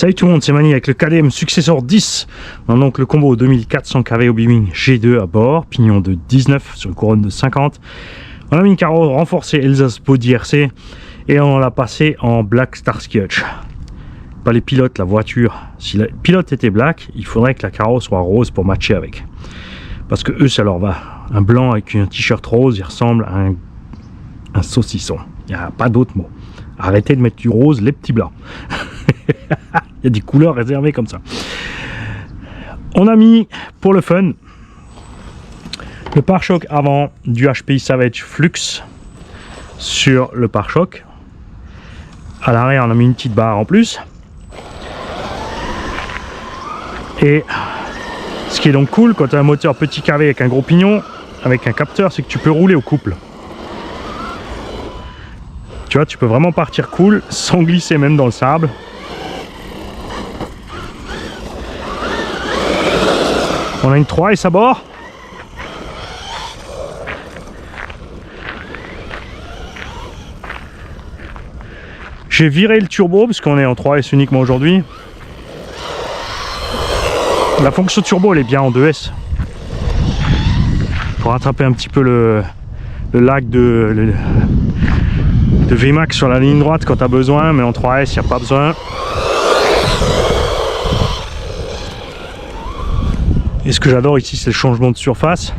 Salut tout le monde, c'est Mani avec le KDM Successor 10. Maintenant que le combo 2400 kV Obi-Wing G2 à bord, pignon de 19 sur une couronne de 50. On a mis une carreau renforcée Elsace Body RC et on l'a passé en Black Starsky Hutch. Pas les pilotes, la voiture. Si le pilote était black, il faudrait que la carreau soit rose pour matcher avec. Parce que eux, ça leur va. Un blanc avec un t-shirt rose, il ressemble à un saucisson. Il n'y a pas d'autre mot. Arrêtez de mettre du rose, les petits blancs. Il y a des couleurs réservées comme ça. On a mis, pour le fun, le pare-choc avant du HPI Savage Flux sur le pare-choc. À l'arrière, on a mis une petite barre en plus. Et ce qui est donc cool quand tu as un moteur petit KV avec un gros pignon, avec un capteur, c'est que tu peux rouler au couple. Tu vois, tu peux vraiment partir cool sans glisser même dans le sable. On a une 3S à bord. J'ai viré le turbo parce qu'on est en 3S uniquement aujourd'hui. La fonction turbo elle est bien en 2S. Pour rattraper un petit peu le lag de VMAX sur la ligne droite quand tu as besoin, mais en 3S il n'y a pas besoin. Et ce que j'adore ici, c'est le changement de surface.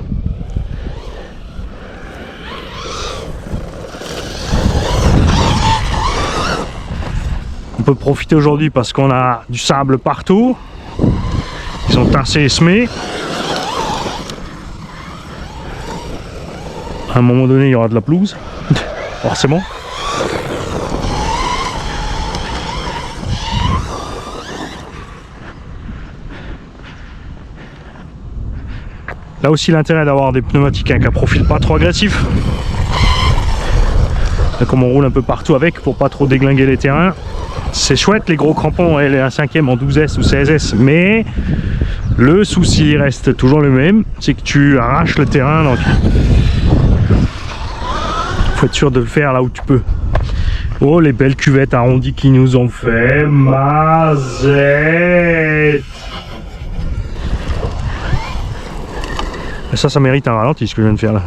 On peut profiter aujourd'hui parce qu'on a du sable partout. Ils sont tassés et semés. À un moment donné, il y aura de la pelouse, forcément. Là aussi l'intérêt d'avoir des pneumatiques avec un profil pas trop agressif. Là, comme on roule un peu partout avec pour pas trop déglinguer les terrains. C'est chouette les gros crampons et un 5e en 12S ou 16S, mais le souci reste toujours le même, c'est que tu arraches le terrain, donc faut être sûr de le faire là où tu peux. Oh les belles cuvettes arrondies qui nous ont fait mazette. Ça mérite un ralenti ce que je viens de faire là.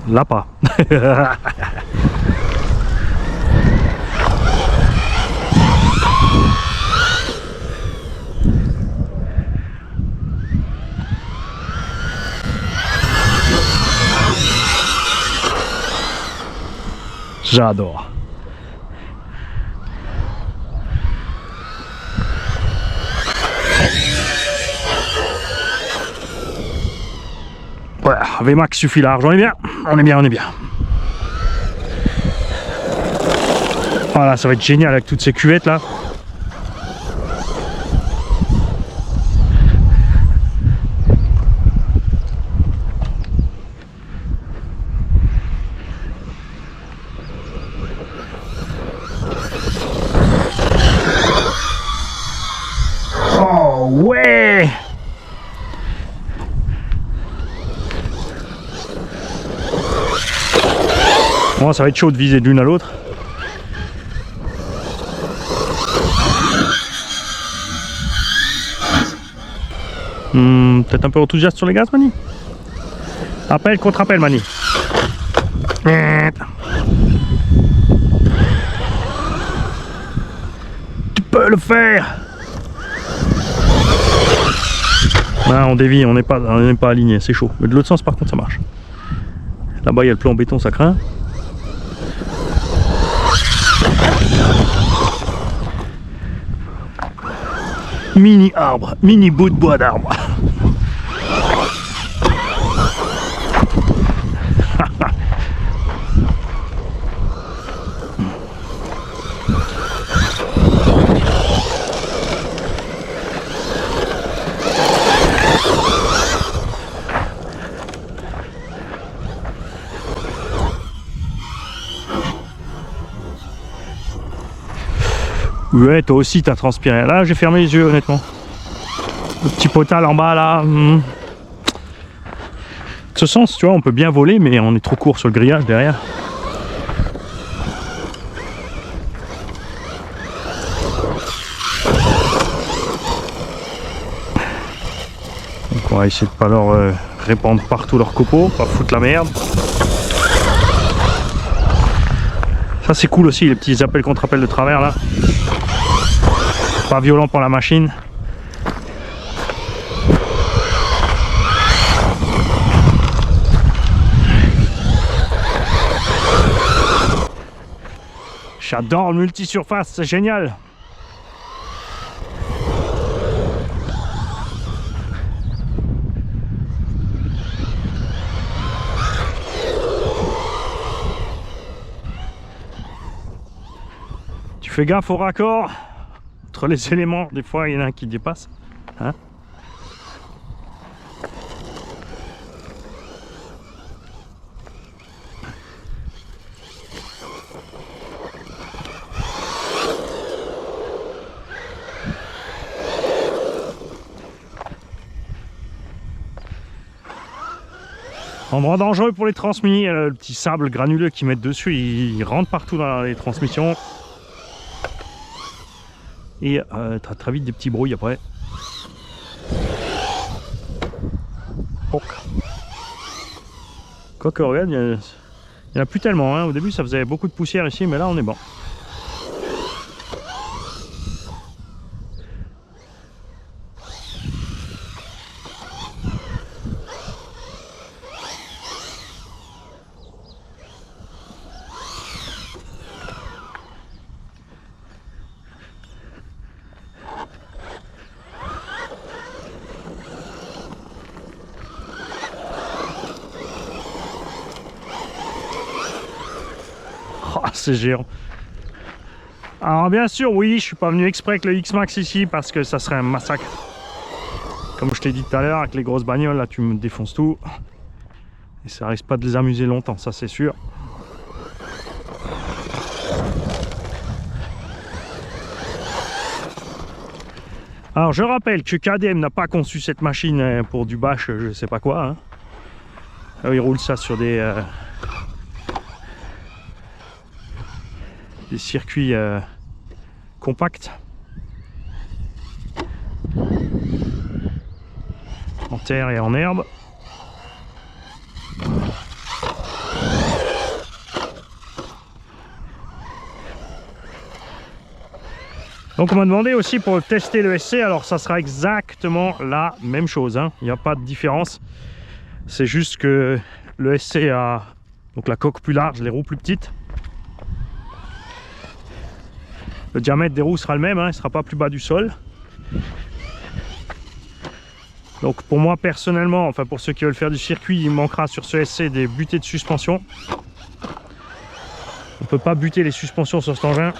Là pas. J'adore. Voilà, VMAX suffit large, on est bien, on est bien, on est bien. Voilà, ça va être génial avec toutes ces cuvettes là. Oh ouais! Bon, ça va être chaud de viser de l'une à l'autre. Peut-être un peu enthousiaste sur les gaz, Mani. Appel contre appel, Mani. Tu peux le faire. Ah, on dévie, on n'est pas aligné, c'est chaud. Mais de l'autre sens, par contre, ça marche. Là-bas, il y a le plan en béton, ça craint. Mini arbre, mini bout de bois d'arbre. Ouais, toi aussi t'as transpiré. Là, j'ai fermé les yeux, honnêtement. Le petit potal en bas là. ce sens, tu vois, on peut bien voler, mais on est trop court sur le grillage derrière. Donc on va essayer de pas leur répandre partout leurs copeaux, pas foutre la merde. Ça c'est cool aussi, les petits appels contre-appels de travers là. Pas violent pour la machine. J'adore le multi-surface, c'est génial. Tu fais gaffe au raccord. Entre les éléments, des fois il y en a un qui dépasse. Hein? Endroit dangereux pour les transmis, le petit sable granuleux qu'ils mettent dessus, il rentre partout dans les transmissions. Et t'as très vite des petits brouilles après. Quoique, regarde, il n'y en a plus tellement. Hein. Au début, ça faisait beaucoup de poussière ici, mais là, on est bon. Oh, c'est géant. Alors bien sûr, oui, je suis pas venu exprès avec le X-Max ici parce que ça serait un massacre. Comme je t'ai dit tout à l'heure, avec les grosses bagnoles, là tu me défonces tout. Et ça risque pas de les amuser longtemps, ça c'est sûr. Alors je rappelle que KDM n'a pas conçu cette machine pour du bâche, je sais pas quoi. Hein. Alors, ils roulent ça sur des circuits compacts. En terre et en herbe. Donc on m'a demandé aussi pour tester le SC, alors ça sera exactement la même chose, hein. Il n'y a pas de différence. C'est juste que le SC a donc la coque plus large, les roues plus petites. Le diamètre des roues sera le même, hein, il ne sera pas plus bas du sol. Donc pour moi personnellement, enfin pour ceux qui veulent faire du circuit, il manquera sur ce SC des butées de suspension. On ne peut pas buter les suspensions sur cet engin.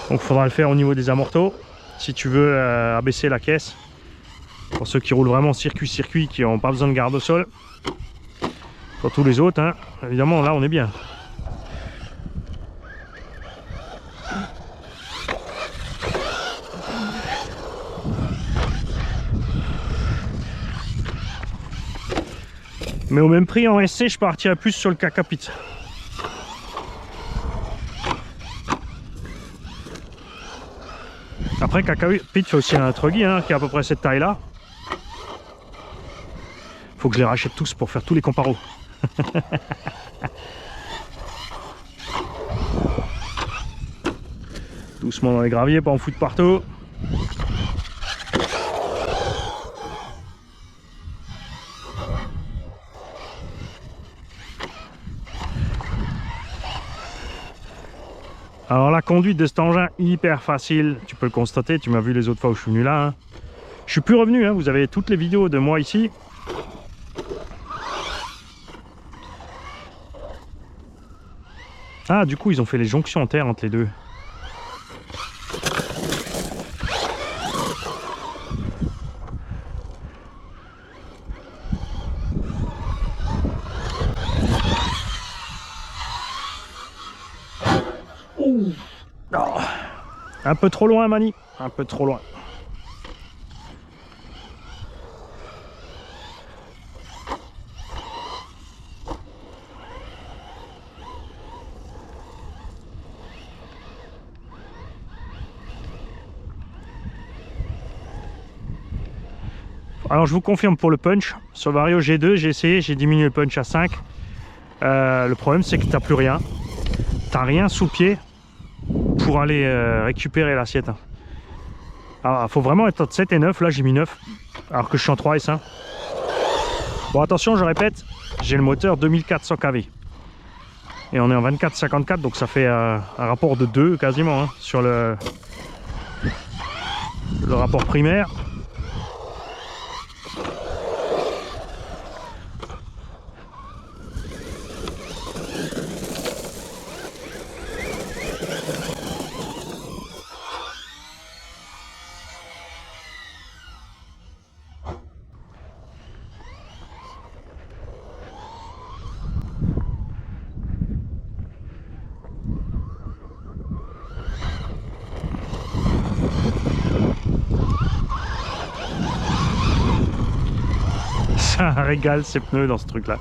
Donc il faudra le faire au niveau des amortos. Si tu veux abaisser la caisse. Pour ceux qui roulent vraiment circuit, qui n'ont pas besoin de garde au sol. Pour tous les autres, hein, évidemment là on est bien. Mais au même prix en SC, je partirais plus sur le Kakapit. Après, Kakapit fait aussi un truggy hein, qui est à peu près cette taille-là. Faut que je les rachète tous pour faire tous les comparos. Doucement dans les graviers, pas en foutre partout. Alors la conduite de cet engin, hyper facile, tu peux le constater, tu m'as vu les autres fois où je suis venu là. Hein. Je suis plus revenu, hein. Vous avez toutes les vidéos de moi ici. Ah du coup ils ont fait les jonctions en terre entre les deux. Oh. Un peu trop loin Mani, un peu trop loin. Alors je vous confirme pour le punch, sur le Vario G2 j'ai essayé, j'ai diminué le punch à 5. Le problème c'est que t'as plus rien. T'as rien sous le pied pour aller récupérer l'assiette. Alors faut vraiment être entre 7 et 9, là j'ai mis 9, alors que je suis en 3S. Bon attention, je répète, j'ai le moteur 2400 kV. Et on est en 24-54, donc ça fait un rapport de 2 quasiment hein, sur le rapport primaire. Ça régale ces pneus dans ce truc là.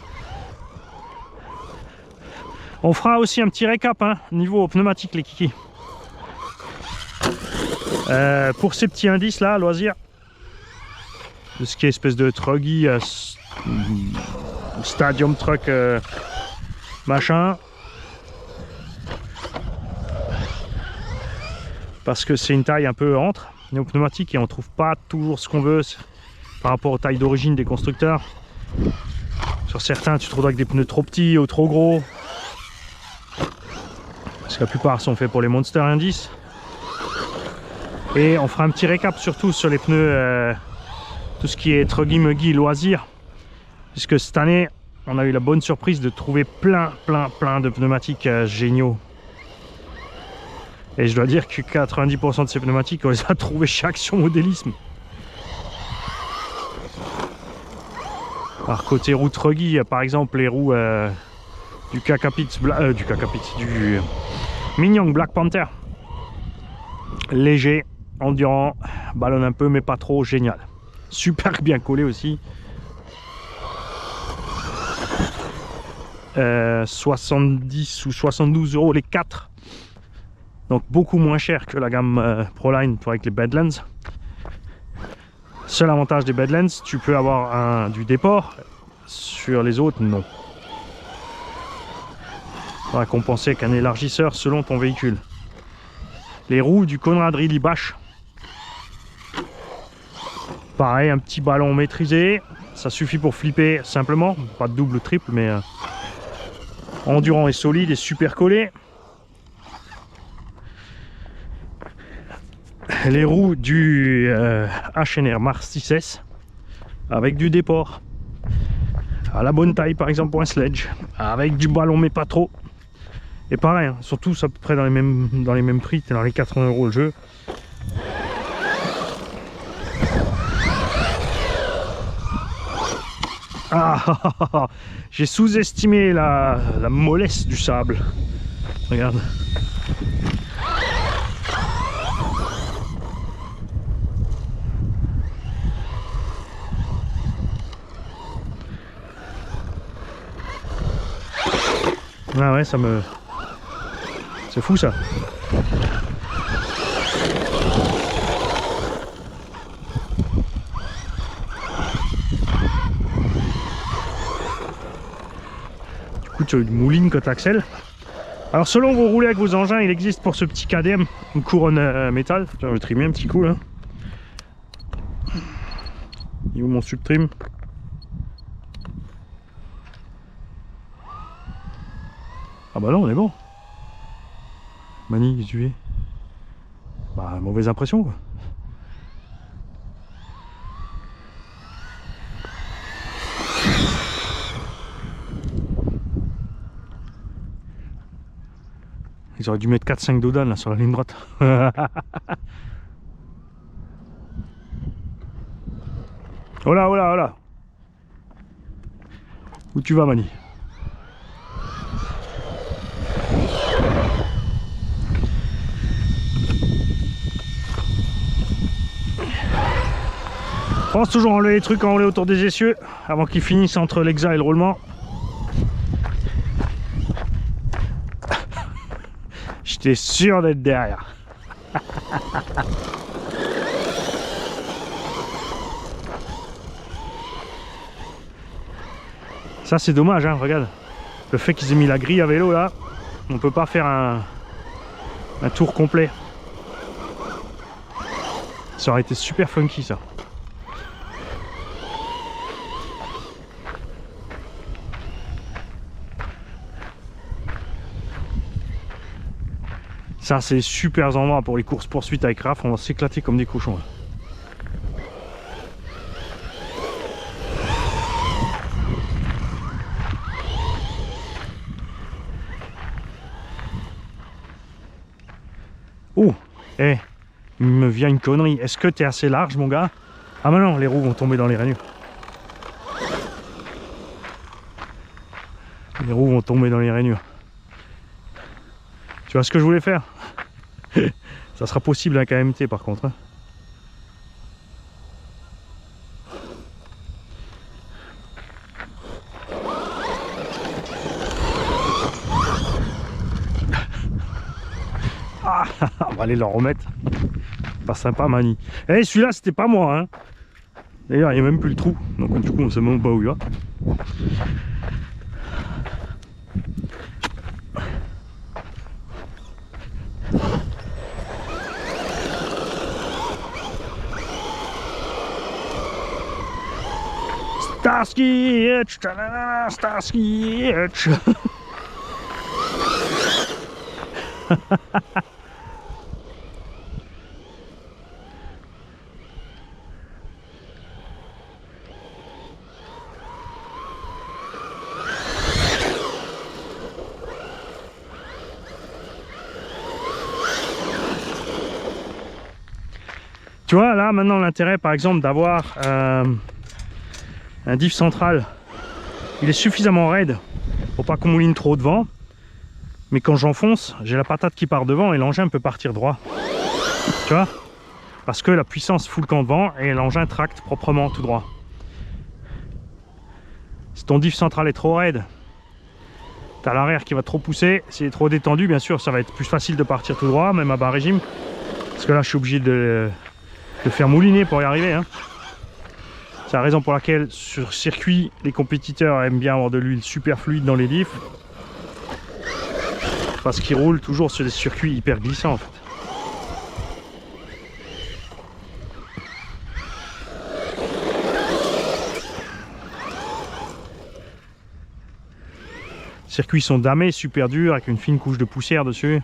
On fera aussi un petit récap hein, niveau pneumatique les kikis. Pour ces petits indices là, loisirs, de ce qui est espèce de truggy, stadium truck machin, parce que c'est une taille un peu entre nos pneumatiques et on trouve pas toujours ce qu'on veut par rapport aux tailles d'origine des constructeurs. Sur certains tu te retrouves avec des pneus trop petits ou trop gros, parce que la plupart sont faits pour les Monster Indies. Et on fera un petit récap surtout sur les pneus tout ce qui est truggy muggy loisirs, puisque cette année on a eu la bonne surprise de trouver plein de pneumatiques géniaux. Et je dois dire que 90% de ces pneumatiques on les a trouvés chez Action Modélisme. Alors côté roues truggy, par exemple les roues du Mignon Black Panther, léger, endurant, ballonne un peu mais pas trop, génial, super bien collé aussi. 70 ou 72 € les 4, donc beaucoup moins cher que la gamme Proline avec les Badlands. Seul avantage des Badlands, tu peux avoir du déport, sur les autres non. Il faudra compenser avec un élargisseur selon ton véhicule. Les roues du Conrad Reilly Bash, pareil, un petit ballon maîtrisé, ça suffit pour flipper simplement, pas de double triple mais endurant et solide et super collé. Les roues du HNR Mars 6S avec du déport à la bonne taille, par exemple pour un sledge, avec du ballon mais pas trop. Et pareil, hein, surtout à peu près dans les mêmes prix, dans les 80 € le jeu. Ah, j'ai sous-estimé la mollesse du sable. Regarde. Ah ouais, ça me... C'est fou ça. Du coup tu moulines quand tu accèles. Alors selon vous roulez avec vos engins, il existe pour ce petit KDM une couronne métal. Je vais trimer un petit coup là. Il est où mon subtrim? Ah bah non, on est bon. Mani, qu'est-ce que tu fais? Bah, mauvaise impression quoi. Ils auraient dû mettre 4-5 dodanes là sur la ligne droite. Oh là, oh là, oh là. Où tu vas, Mani? Pense toujours à enlever les trucs à enlever autour des essieux avant qu'ils finissent entre l'exa et le roulement. J'étais sûr d'être derrière. Ça c'est dommage, hein, regarde. Le fait qu'ils aient mis la grille à vélo là, on peut pas faire un tour complet. Ça aurait été super funky ça. Ça c'est super endroit pour les courses poursuites avec Raph, on va s'éclater comme des cochons là. Oh, eh, il me vient une connerie. Est-ce que t'es assez large, mon gars? Ah, mais non, les roues vont tomber dans les rainures. Les roues vont tomber dans les rainures. Tu vois ce que je voulais faire? Ça sera possible avec KMT par contre. Ah, on va aller leur remettre. Pas sympa, Mani. Eh, celui-là, c'était pas moi, hein. D'ailleurs, il n'y a même plus le trou. Donc, du coup, on sait même pas où il va. Starsky Hutch, Starsky Hutch. Tu vois, là, maintenant, l'intérêt, par exemple, d'avoir un diff central, il est suffisamment raide pour pas qu'on mouline trop devant. Mais quand j'enfonce, j'ai la patate qui part devant et l'engin peut partir droit. Tu vois? Parce que la puissance fout le camp devant et l'engin tracte proprement tout droit. Si ton diff central est trop raide, tu as l'arrière qui va trop pousser. S'il est trop détendu, bien sûr, ça va être plus facile de partir tout droit, même à bas régime. Parce que là, je suis obligé de faire mouliner pour y arriver, hein. C'est la raison pour laquelle sur circuit, les compétiteurs aiment bien avoir de l'huile super fluide dans les diffs. Parce qu'ils roulent toujours sur des circuits hyper glissants en fait. Les circuits sont damés, super durs, avec une fine couche de poussière dessus.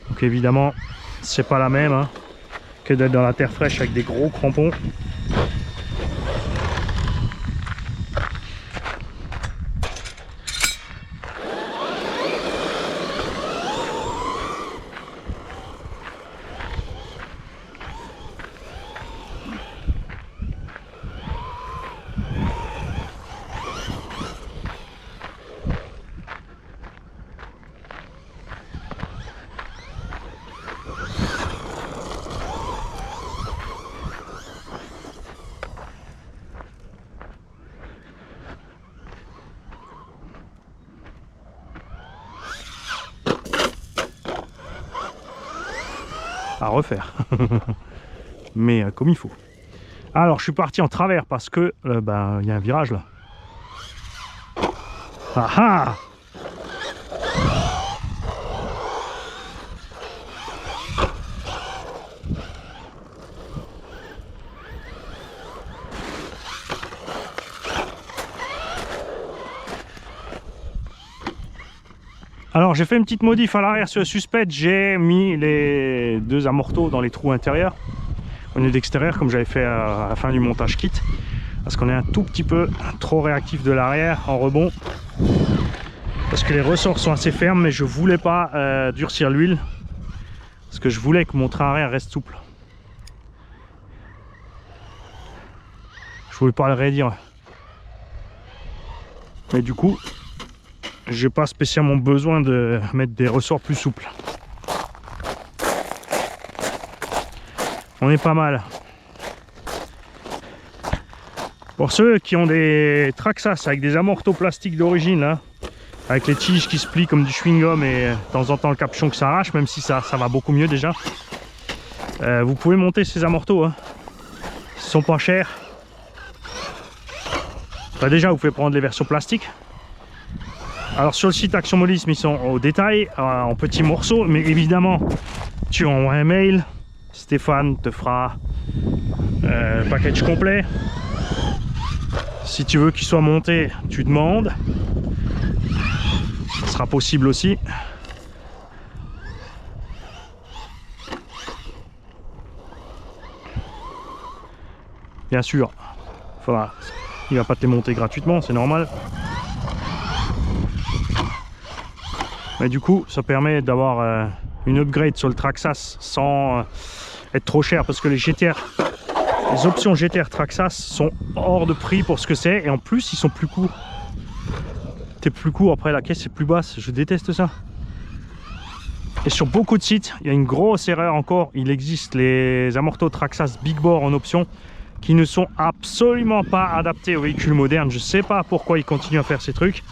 Donc évidemment, c'est pas la même, hein, que d'être dans la terre fraîche avec des gros crampons. À refaire. Mais comme il faut. Alors je suis parti en travers parce que ben, y a un virage là. Ah ah! Alors j'ai fait une petite modif à l'arrière sur le suspect, j'ai mis les deux amortos dans les trous intérieurs au lieu d'extérieur comme j'avais fait à la fin du montage kit, parce qu'on est un tout petit peu trop réactif de l'arrière en rebond, parce que les ressorts sont assez fermes, mais je voulais pas durcir l'huile, parce que je voulais que mon train arrière reste souple. Je voulais pas le raidir, mais du coup j'ai pas spécialement besoin de mettre des ressorts plus souples. On est pas mal. Pour ceux qui ont des Traxxas avec des amortos plastiques d'origine, hein, avec les tiges qui se plient comme du chewing-gum et de temps en temps le capuchon qui s'arrache, même si ça va beaucoup mieux déjà, vous pouvez monter ces amortos, hein. Ils sont pas chers. Bah déjà, vous pouvez prendre les versions plastiques. Alors sur le site Action Molisme, ils sont au détail, en petits morceaux, mais évidemment, tu envoies un mail, Stéphane te fera le package complet. Si tu veux qu'il soit monté, tu demandes. Ce sera possible aussi. Bien sûr, il va pas te les monter gratuitement, c'est normal. Mais du coup, ça permet d'avoir une upgrade sur le Traxxas sans être trop cher, parce que les GTR, les options GTR Traxxas sont hors de prix pour ce que c'est, et en plus ils sont plus courts. T'es plus court, après la caisse est plus basse, je déteste ça. Et sur beaucoup de sites, il y a une grosse erreur encore, il existe les amortos Traxxas Big Bore en option qui ne sont absolument pas adaptés aux véhicules modernes. Je sais pas pourquoi ils continuent à faire ces trucs.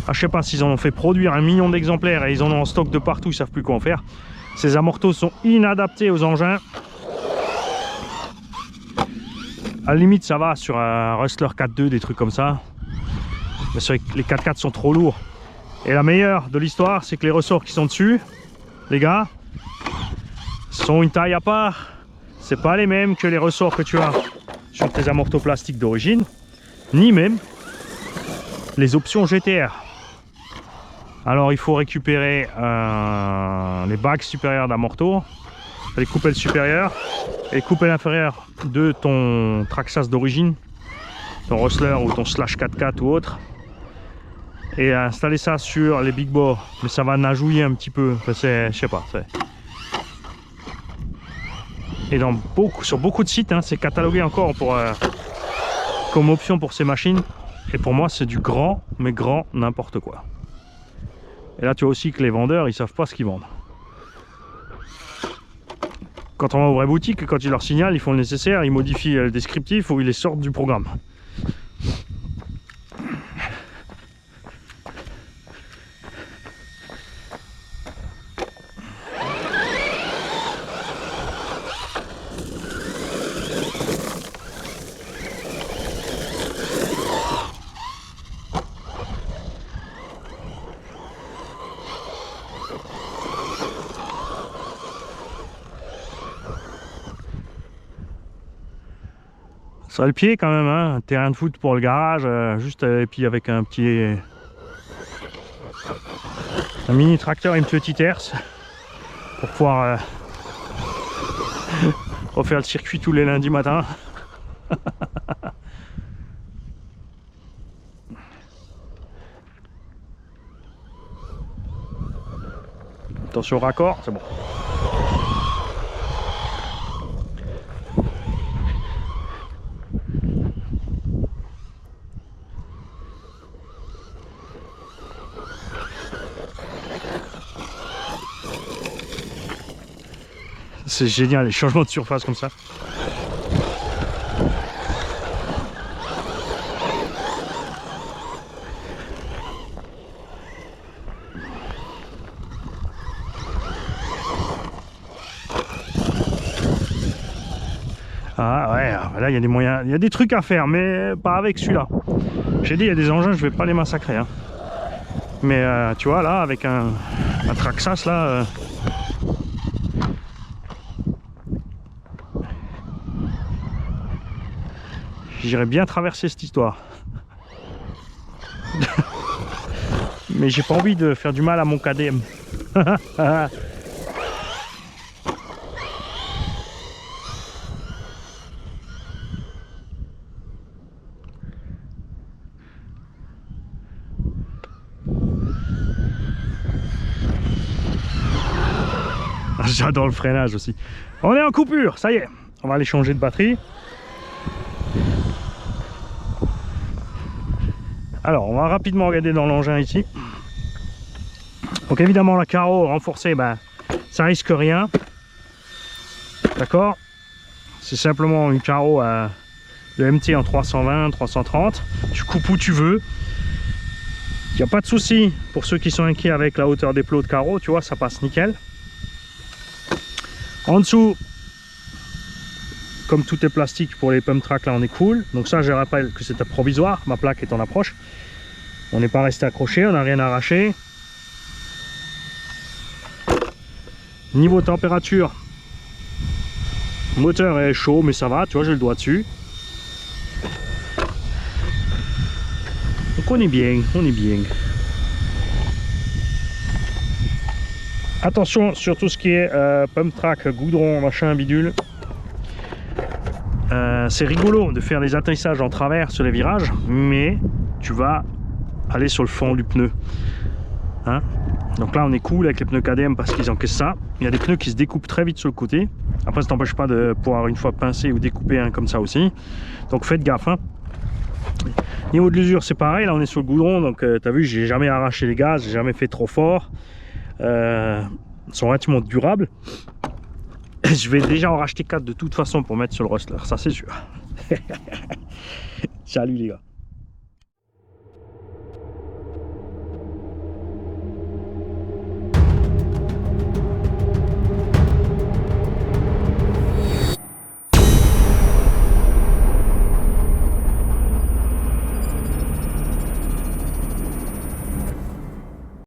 Ah, je sais pas s'ils en ont fait produire 1 million d'exemplaires et ils en ont en stock de partout, ils savent plus quoi en faire. Ces amortos sont inadaptés aux engins. À la limite, ça va sur un Rustler 4.2, des trucs comme ça. Mais sur les 4x4 sont trop lourds. Et la meilleure de l'histoire, c'est que les ressorts qui sont dessus, les gars, sont une taille à part. C'est pas les mêmes que les ressorts que tu as sur tes amortos plastiques d'origine, ni même les options GTR. Alors il faut récupérer les bagues supérieures d'amortos, les couper le supérieur et couper l'inférieur de ton Traxxas d'origine, ton Rustler ou ton Slash 4x4 ou autre, et installer ça sur les Big Bore. Mais ça va najouiller un petit peu, enfin, je sais pas. Et sur beaucoup de sites, hein, c'est catalogué encore comme option pour ces machines. Et pour moi, c'est du grand, mais grand n'importe quoi. Et là, tu vois aussi que les vendeurs, ils savent pas ce qu'ils vendent. Quand on va aux vraies boutiques, quand ils leur signalent, ils font le nécessaire, ils modifient le descriptif ou ils les sortent du programme. Ça a le pied quand même, hein, un terrain de foot pour le garage, juste et puis avec un mini tracteur et une petite herse pour pouvoir refaire le circuit tous les lundis matin. Attention au raccord, c'est bon. C'est génial les changements de surface comme ça. Ah ouais, là il y a des moyens, il y a des trucs à faire, mais pas avec celui-là. J'ai dit il y a des engins, je vais pas les massacrer, hein. Mais tu vois là avec un Traxxas là. J'irais bien traverser cette histoire. Mais j'ai pas envie de faire du mal à mon KDM. J'adore le freinage aussi. On est en coupure, ça y est. On va aller changer de batterie. Alors, on va rapidement regarder dans l'engin ici. Donc évidemment, la carreau renforcée, ben, ça risque rien. D'accord? C'est simplement une carreau de MT en 320, 330. Tu coupes où tu veux. Il n'y a pas de souci pour ceux qui sont inquiets avec la hauteur des plots de carreau. Tu vois, ça passe nickel. En dessous, comme tout est plastique pour les pump tracks, là on est cool. Donc ça, je rappelle que c'est provisoire, ma plaque est en approche. On n'est pas resté accroché, on n'a rien arraché. Niveau température, moteur est chaud mais ça va, tu vois, j'ai le doigt dessus. Donc on est bien, on est bien. Attention sur tout ce qui est pump track, goudron, machin, bidule. C'est rigolo de faire des atterrissages en travers sur les virages, mais tu vas aller sur le fond du pneu. Hein? Donc là on est cool avec les pneus KDM parce qu'ils encaissent ça. Il y a des pneus qui se découpent très vite sur le côté. Après ça t'empêche pas de pouvoir une fois pincer ou découper un comme ça aussi. Donc faites gaffe. Hein? Niveau de l'usure c'est pareil, là on est sur le goudron, donc tu as vu j'ai jamais arraché les gaz, j'ai jamais fait trop fort. Ils sont relativement durables. Je vais déjà en racheter 4 de toute façon pour mettre sur le Rustler, ça c'est sûr. Salut les gars.